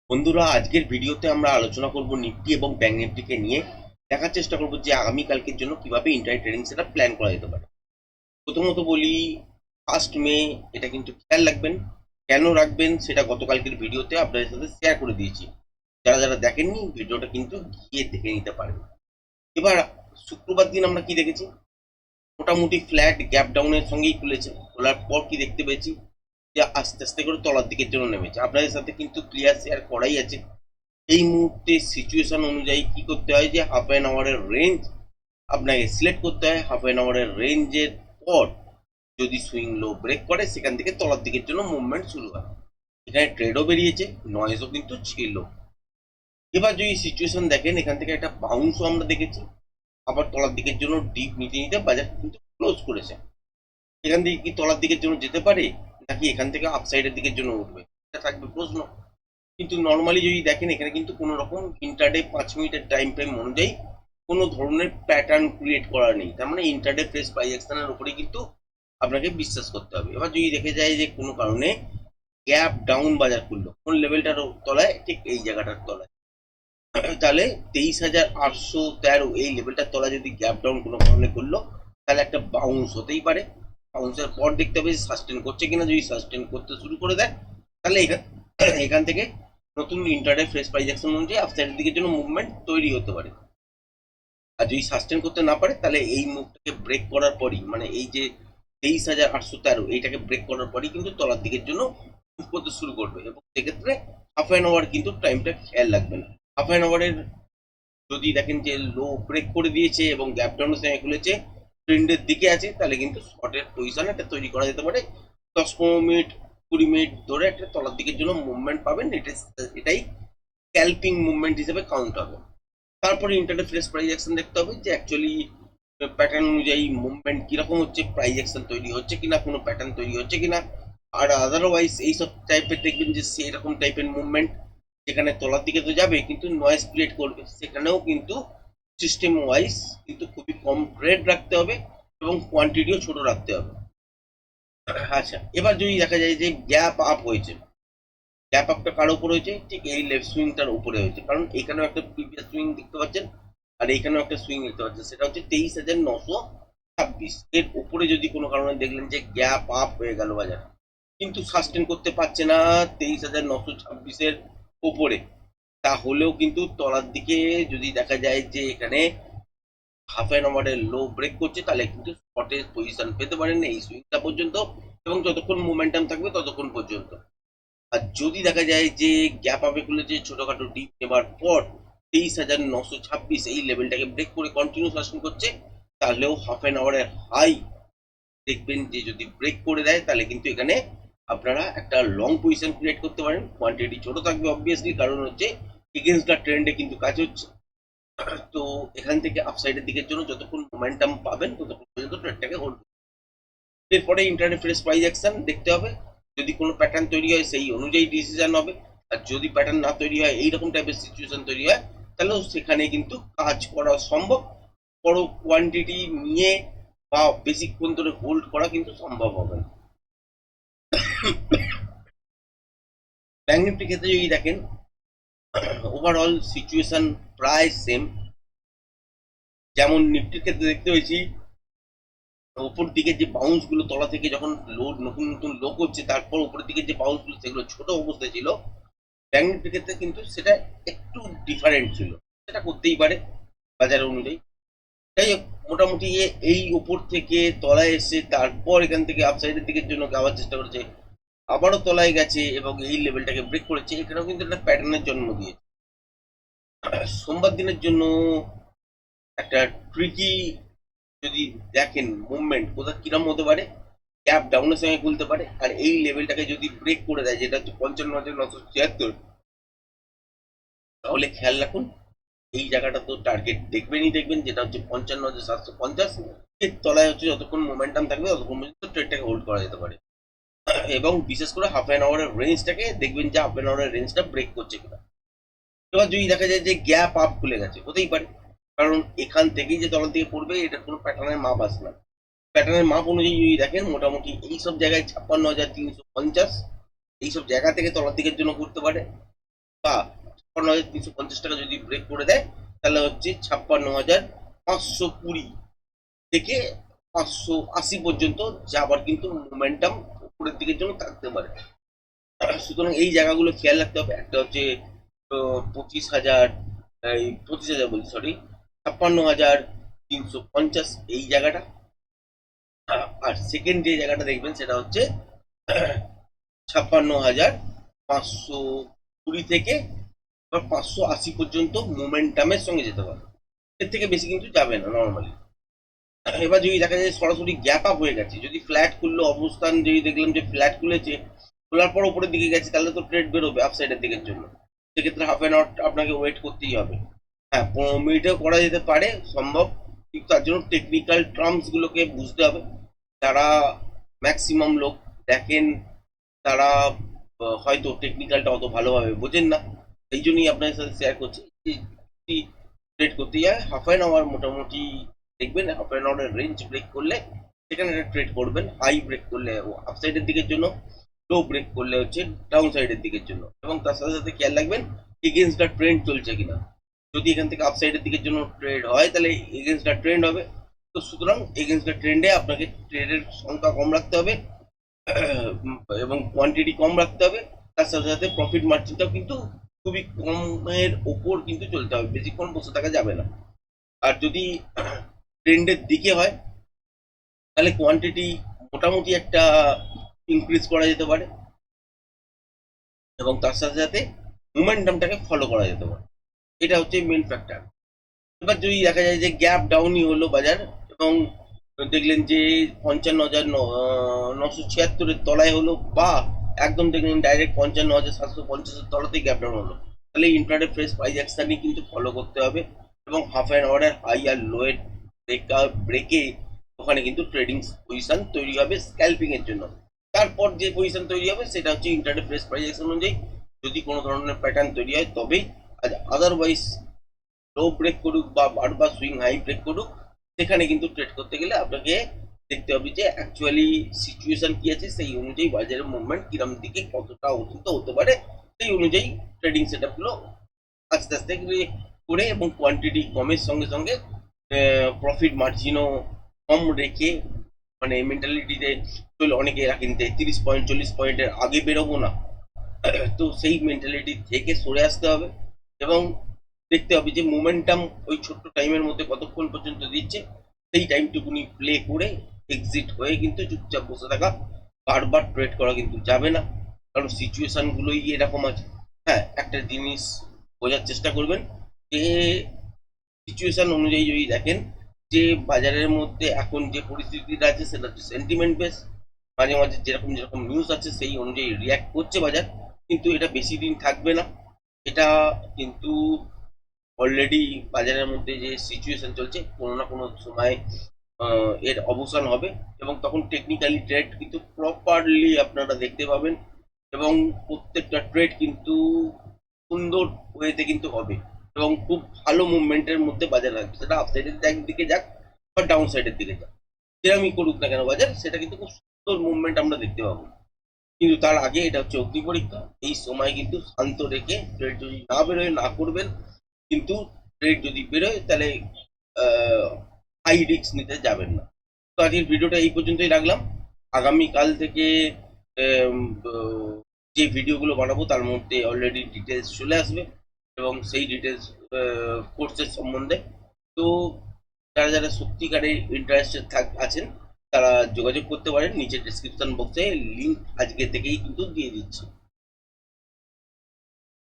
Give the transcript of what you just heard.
বন্ধুরা, আজকের ভিডিওতে আমরা আলোচনা করব নিফটি এবং ব্যাংক নিফটিকে নিয়ে। দেখার চেষ্টা করব যে আগামীকালকের জন্য কিভাবে ইন্টারডে ট্রেডিং সেটা প্ল্যান করা যেতে পারে। প্রথমত বলি, 1 মে এটা কিন্তু খেয়াল রাখবেন। কেন রাখবেন সেটা গতকালকের ভিডিওতে আপনাদের সাথে শেয়ার করে দিয়েছি। যারা যারা দেখেননি ভিডিওটা কিন্তু গিয়ে দেখে নিতে পারেন। এবার শুক্রবার দিন আমরা কি দেখেছি? মোটামুটি ফ্ল্যাট গ্যাপ ডাউনের সঙ্গেই খুলেছে। খোলার পর কি দেখতে পেয়েছি? যে আস্তে আস্তে করে তলার দিকের জন্য নেমেছে। আপনাদের সাথে কিন্তু ক্লিয়ার শেয়ার করাই আছে। এই মুহূর্তে সিচুয়েশন অনুযায়ী কি করতে হয়, যে হাফ অ্যান আওয়ারের রেঞ্জ আপনাকে সিলেক্ট করতে হয়। হাফ অ্যান আওয়ারের রেঞ্জের পর যদি সুইং লো ব্রেক করে, সেখান থেকে তলার দিকের জন্য মুভমেন্ট শুরু হয়। এখানে ট্রেডও বেরিয়েছে, নয়েজও কিন্তু ছিল। এবার যদি সিচুয়েশন দেখেন, এখান থেকে একটা বাউন্সও আমরা দেখেছি। আবার তলার দিকের জন্য ডিপ নিতে নিতে বাজার কিন্তু ক্লোজ করেছে। এখান থেকে কি তলার দিকের জন্য যেতে পারে, নাকি এখান থেকে আপসাইডের দিকের জন্য উঠবে, এটা থাকবে প্রশ্ন। কিন্তু নর্মালি যদি দেখেন, এখানে কিন্তু কোনো রকম ইন্টারডে 5 মিনিটের টাইম ফ্রেম অনুযায়ী কোনো ধরনের প্যাটার্ন ক্রিয়েট করা নেই। তার মানে ইন্টারডে ফ্রেশ প্রাইস অ্যাকশনের উপরেই কিন্তু আপনাকে বিশ্বাস করতে হবে। এবার যদি দেখে যায় যে কোনো কারণে গ্যাপ ডাউন বাজার করলো কোন লেভেলটার তলায়, ঠিক এই জায়গাটার তলায়, তাহলে 23,813 এই লেভেলটার তলায় যদি গ্যাপ ডাউন কোনো কারণে করলো, তাহলে একটা বাউন্স হতেই পারে। বাউন্সের পর দেখতে হবে সাস্টেন করছে কিনা। যদি সাস্টেন করতে শুরু করে দেয়, তাহলে এখান থেকে নতুন ইন্টারডে ফ্রেশ প্রাইস অ্যাকশন অনুযায়ী আপসাইডের দিকের জন্য মুভমেন্ট তৈরি হতে পারে। আর যদি সাস্টেন করতে না পারে, তাহলে এই মুভটাকে ব্রেক করার পরই, মানে এই যে 23,813 এইটাকে ব্রেক করার পরই কিন্তু তলার দিকের জন্য মুভ করতে শুরু করবে। এবং সেক্ষেত্রে হাফ অ্যান আওয়ার কিন্তু টাইমটা খেয়াল রাখবেন। হাফ অ্যান আওয়ারের যদি দেখেন যে লো ব্রেক করে দিয়েছে এবং গ্যাপ ডাউনের সঙ্গে খুলেছে, ট্রেন্ডের দিকে আছে, তাহলে কিন্তু শর্টের পজিশন একটা তৈরি করা যেতে পারে। 10-15 মিনিট 20 মিনিট ধরে একটা তলার দিকের জন্য মুভমেন্ট পাবেন। এটাই স্ক্যাল্পিং মুভমেন্ট হিসেবে কাউন্ট হবে। তারপরে ইন্টারডে ফ্রেশ প্রাইস অ্যাকশন দেখতে হবে, যে অ্যাকচুয়ালি প্যাটার্ন অনুযায়ী মুভমেন্ট কিরকম হচ্ছে, প্রাইস অ্যাকশন তৈরি হচ্ছে কিনা, কোনো প্যাটার্ন তৈরি হচ্ছে কিনা। আর আদারওয়াইজ এইসব টাইপের দেখবেন যে সেরকম টাইপের মুভমেন্ট যেখানে তলার দিকে তো যাবে কিন্তু নয়েজ ক্রিয়েট করবে, সেখানেও কিন্তু সিস্টেম ওয়াইজ কিন্তু খুবই কম ট্রেড রাখতে হবে এবং কোয়ান্টিটিও ছোট রাখতে হবে। আচ্ছা, এবার যদি দেখা যায় যে গ্যাপ আপ হয়েছে, গ্যাপ আপটা কার উপর হয়েছে, ঠিক এই লেফট সুইংটার উপরে হয়েছে। কারণ এখানেও একটা প্রিভিয়াস সুইং দেখতে পাচ্ছেন, আর এইখানেও একটা সুইং দেখতে পাচ্ছেন। সেটা হচ্ছে 23,926 এর উপরে যদি কোনো কারণে দেখলেন যে গ্যাপ আপ হয়ে গেল বাজার, কিন্তু সাস্টেন করতে পারছে না 23,926-এর উপরে, তাহলেও কিন্তু তলার দিকে যদি দেখা যায় যে এখানে হাফ অ্যান আওয়ারের লো ব্রেক করছে, তাহলে কিন্তু স্পটে পজিশন পেতে পারেন এই সুইংটা পর্যন্ত, এবং যতক্ষণ মোমেন্টাম থাকবে ততক্ষণ পর্যন্ত। আর যদি দেখা যায় যে গ্যাপ আপে খুলেছে ছোটখাটো ডিপ নেবার পর 23,926 এই লেভেলটাকে ব্রেক করে কন্টিনিউ শাসন করছে, তাহলেও হাফ অ্যান আওয়ারের হাই দেখবেন যে যদি ব্রেক করে দেয়, তাহলে কিন্তু এখানে আপনারা একটা লং পজিশন ক্রিয়েট করতে পারেন। কোয়ান্টিটি ছোট থাকবে অবভিয়াসলি, কারণ হচ্ছে এগেন্স্ট দ্য ট্রেন্ডে কিন্তু কাজ হচ্ছে। তো এখান থেকে আপসাইডের দিকের জন্য যতক্ষণ মোমেন্টাম পাবেন ততক্ষণ পর্যন্ত ট্রেডটাকে হোল্ড। এরপরে ইন্টারডে ফ্রেশ প্রাইস অ্যাকশন দেখতে হবে। যদি কোনো প্যাটার্ন তৈরি হয় সেই অনুযায়ী ডিসিশন হবে। আর যদি প্যাটার্ন না তৈরি হয়, এইরকম টাইপের সিচুয়েশন তৈরি হয়, তাহলেও সেখানে কিন্তু কাজ করা সম্ভব। বড় কোয়ান্টিটি নিয়ে বা বেশিক্ষণ ধরে হোল্ড করা কিন্তু সম্ভব হবে না। ব্যাংক নিফটির ক্ষেত্রে যদি দেখেন, ওভারঅল সিচুয়েশন প্রায় সেম। যেমন নিফটির ক্ষেত্রে দেখতে পেয়েছি, উপর দিকে যে বাউন্স গুলো তলা থেকে যখন লোড নতুন নতুন লো করছে, তারপর উপরের দিকে যে বাউন্স গুলো সেগুলো ছোট অবস্থায় ছিল। ব্যাংক নিফটির ক্ষেত্রে কিন্তু সেটা একটু ডিফারেন্ট ছিল। সেটা করতেই পারে বাজার অনুযায়ী। যাই হোক, মোটামুটি এই উপর থেকে তলায় এসে তারপর এখান থেকে আপসাইডের দিকের জন্য যাওয়ার চেষ্টা করেছে, আবারও তলায় গেছে এবং এই লেভেলটাকে ব্রেক করেছে। এখানেও কিন্তু একটা প্যাটার্নের জন্ম দিয়েছে। সোমবার দিনের জন্য একটা ট্রিকি যদি দেখেন মুভমেন্ট কোথা কিরম হতে পারে, গ্যাপ ডাউনের সঙ্গে খুলতে পারে। আর এই লেভেলটাকে যদি ব্রেক করে দেয়, যেটা হচ্ছে 55,976, তাহলে খেয়াল রাখুন এই জায়গাটা তো টার্গেট দেখবেনই দেখবেন, যেটা হচ্ছে 55,750। এর তলায় হচ্ছে যতক্ষণ মোমেন্টাম থাকবে ততক্ষণ পর্যন্ত ট্রেডটাকে হোল্ড করা যেতে পারে। এবং বিশেষ করে হাফ অ্যান আওয়ারের রেঞ্জটাকে দেখবেন যে হাফ অ্যান আওয়ারের রেঞ্জটা ব্রেক করছে কিনা। এবার যদি দেখা যায় যে গ্যাপ আপ খুলে গেছে, হতেই পারে, কারণ এখান থেকেই যে তলার দিকে পড়বে এটা কোনো প্যাটার্নের মাপ আসে না। প্যাটার্নের মাপ অনুযায়ী যদি দেখেন, মোটামুটি এইসব জায়গায় 56,350 এইসব জায়গা থেকে তলার দিকের জন্য ঘুরতে পারে। বা 56,350 টাকা যদি ব্রেক করে দেয়, তাহলে হচ্ছে 56,520 থেকে 580 পর্যন্ত যাবার কিন্তু মোমেন্টাম উপরের দিকের জন্য থাকতে পারে। সুতরাং এই জায়গাগুলো খেয়াল রাখতে হবে। একটা হচ্ছে 25,000, এই 25,000 বলছি, সরি, 56,350 এই জায়গাটা। আর সেকেন্ড যে জায়গাটা দেখবেন সেটা হচ্ছে 56,520 থেকে 580 পর্যন্ত মোমেন্টামের সঙ্গে যেতে পারে। এর থেকে বেশি কিন্তু যাবে না নর্মালি। এবার যদি দেখা যায় সরাসরি গ্যাপ আপ হয়ে গেছে, যদি ফ্ল্যাট খুললো, অবস্থান যদি দেখলাম যে ফ্ল্যাট খুলেছে, খোলার পর উপরের দিকে গেছে, তাহলে তো ট্রেড বেরোবে আপসাইডের দিকের জন্য। সেক্ষেত্রে হাফ অ্যান আওয়ার আপনাকে ওয়েট করতেই হবে। হ্যাঁ, 15 মিনিটেও করা যেতে পারে সম্ভব, কিন্তু তার জন্য টেকনিক্যাল টার্মস গুলোকে বুঝতে হবে। যারা ম্যাক্সিমাম লোক দেখেন তারা হয়তো টেকনিক্যালটা অত ভালোভাবে বোঝেন না। এই জন্যই আপনাদের সাথে শেয়ার করছি যে যদি ট্রেড করতে যায় হাফ অ্যান আওয়ার মোটামুটি দেখবেন, হাফ অ্যান আওয়ারের রেঞ্জ ব্রেক করলে সেখানে ট্রেড করবেন। হাই ব্রেক করলে আপসাইডের দিকের জন্য, লো ব্রেক করলে হচ্ছে ডাউন সাইডের দিকের জন্য। এবং তার সাথে সাথে খেয়াল রাখবেন এগেনস্ট দ্য ট্রেন্ড চলছে কিনা। যদি এখান থেকে আপসাইডের দিকের জন্য ট্রেড হয় তাহলে এগেনস্ট দ্য ট্রেন্ড হবে। তো সুতরাং এগেনস্ট দ্য ট্রেন্ডে আপনাকে ট্রেডের সংখ্যা কম রাখতে হবে এবং কোয়ান্টিটি কম রাখতে হবে। তার সাথে সাথে প্রফিট মার্জিনটাও কিন্তু খুবই কমের ওপর কিন্তু চলতে হবে, বেশিক্ষণ বসে থাকা যাবে না। আর যদি ট্রেন্ডের দিকে হয় তাহলে কোয়ান্টিটি মোটামুটি একটা ইনক্রিজ করা যেতে পারে এবং তার সাথে সাথে মোমেন্টামটাকে ফলো করা যেতে পারে। এটা হচ্ছে মেন ফ্যাক্টর। এবার যদি দেখা যায় যে গ্যাপ ডাউনই হলো বাজার এবং দেখলেন যে 55,976-এর তলায় হলো, বা একদম দেখলেন ডাইরেক্ট 55,750-এর তলাতেই গ্যাপ ডাউন হলো, তাহলে ইন্ট্রাডে ফ্রেশ প্রাইস অ্যাকশনই কিন্তু ফলো করতে হবে এবং হাফ অ্যান আওয়ারের হাই আর লোয়ের ব্রেকে ওখানে কিন্তু ট্রেডিং পজিশন তৈরি হবে স্ক্যাল্পিং এর জন্য। তারপর যে পজিশন তৈরি হবে সেটা হচ্ছে ইন্ট্রাডে ফ্রেশ প্রাইস অ্যাকশন অনুযায়ী যদি কোনো ধরনের প্যাটার্ন তৈরি হয় তবেই। আদারওয়াইজ লো ব্রেক করুক বা বারবার সুইং হাই ব্রেক করুক, সেখানে কিন্তু ট্রেড করতে গেলে আপনাকে দেখতে হবে যে অ্যাকচুয়ালি সিচুয়েশন কি আছে, সেই অনুযায়ী বাজারের মুভমেন্ট কিরম দিকে কতটা উন্নত হতে পারে, সেই অনুযায়ী ট্রেডিং সেট আপগুলো আস্তে আস্তে করে এবং কোয়ান্টিটি কমের সঙ্গে সঙ্গে প্রফিট মার্জিনও কম রেখে, মানে মেন্টালিটিতে চলে অনেকে রাখেন 30 পয়েন্ট 40 পয়েন্টের আগে বেরোবো না। তো সেই মেন্টালিটি থেকে সরে আসতে হবে এবং দেখতে হবে যে মোমেন্টাম ওই ছোট্ট টাইমের মধ্যে কতক্ষণ পর্যন্ত দিচ্ছে, সেই টাইমটুকুনি প্লে করে এক্সিট হয়ে কিন্তু চুপচাপ বসে থাকা। বারবার ট্রেড করা কিন্তু যাবে না, কারণ সিচুয়েশন গুলোই এরকম আছে। হ্যাঁ, একটা জিনিস বোঝার চেষ্টা করবেন যে সিচুয়েশন অনুযায়ী যদি দেখেন যে বাজারের মধ্যে এখন যে পরিস্থিতিটা আছে সেটা হচ্ছে সেন্টিমেন্ট বেস। মাঝে মাঝে যেরকম যেরকম নিউজ আছে সেই অনুযায়ী রিয়াক্ট করছে বাজার, কিন্তু এটা বেশি দিন থাকবে না। এটা কিন্তু অলরেডি বাজারের মধ্যে যে সিচুয়েশন চলছে কোনো না কোনো সময় এর অবসান হবে এবং তখন টেকনিক্যালি ট্রেড কিন্তু প্রপারলি আপনারা দেখতে পাবেন এবং প্রত্যেকটা ট্রেড কিন্তু সুন্দর ওয়েতে কিন্তু হবে এবং খুব ভালো মুভমেন্টের মধ্যে বাজার থাকবে, সেটা আপ সাইডের দিকে যাক বা ডাউন সাইডের দিকে যাক, যেরকমই করুক না কেন বাজার, সেটা কিন্তু খুব সুন্দর মুভমেন্ট আমরা দেখতে পাবো। কিন্তু তার আগে এটা হচ্ছে অগ্নি পরীক্ষা। এই সময় কিন্তু শান্ত রেখে ট্রেড যদি না বেরোয় না করবেন, কিন্তু ট্রেড যদি বেরোয় তাহলে হাই রিস্ক নিতে যাবেন না। তো আজকের ভিডিওটা এই পর্যন্তই রাখলাম। আগামীকাল থেকে আম, ব- যে ভিডিওগুলো বানাবো তার মধ্যে অলরেডি ডিটেলস চলে আসবে এবং সেই ডিটেলস কোর্সের সম্বন্ধে। তো যারা যারা সত্যিকারের ইন্টারেস্টেড আছেন তারা যোগাযোগ করতে পারেন, নিচে ডিসক্রিপশন বক্সে লিঙ্ক আজকে থেকেই কিন্তু দিয়ে দিচ্ছি।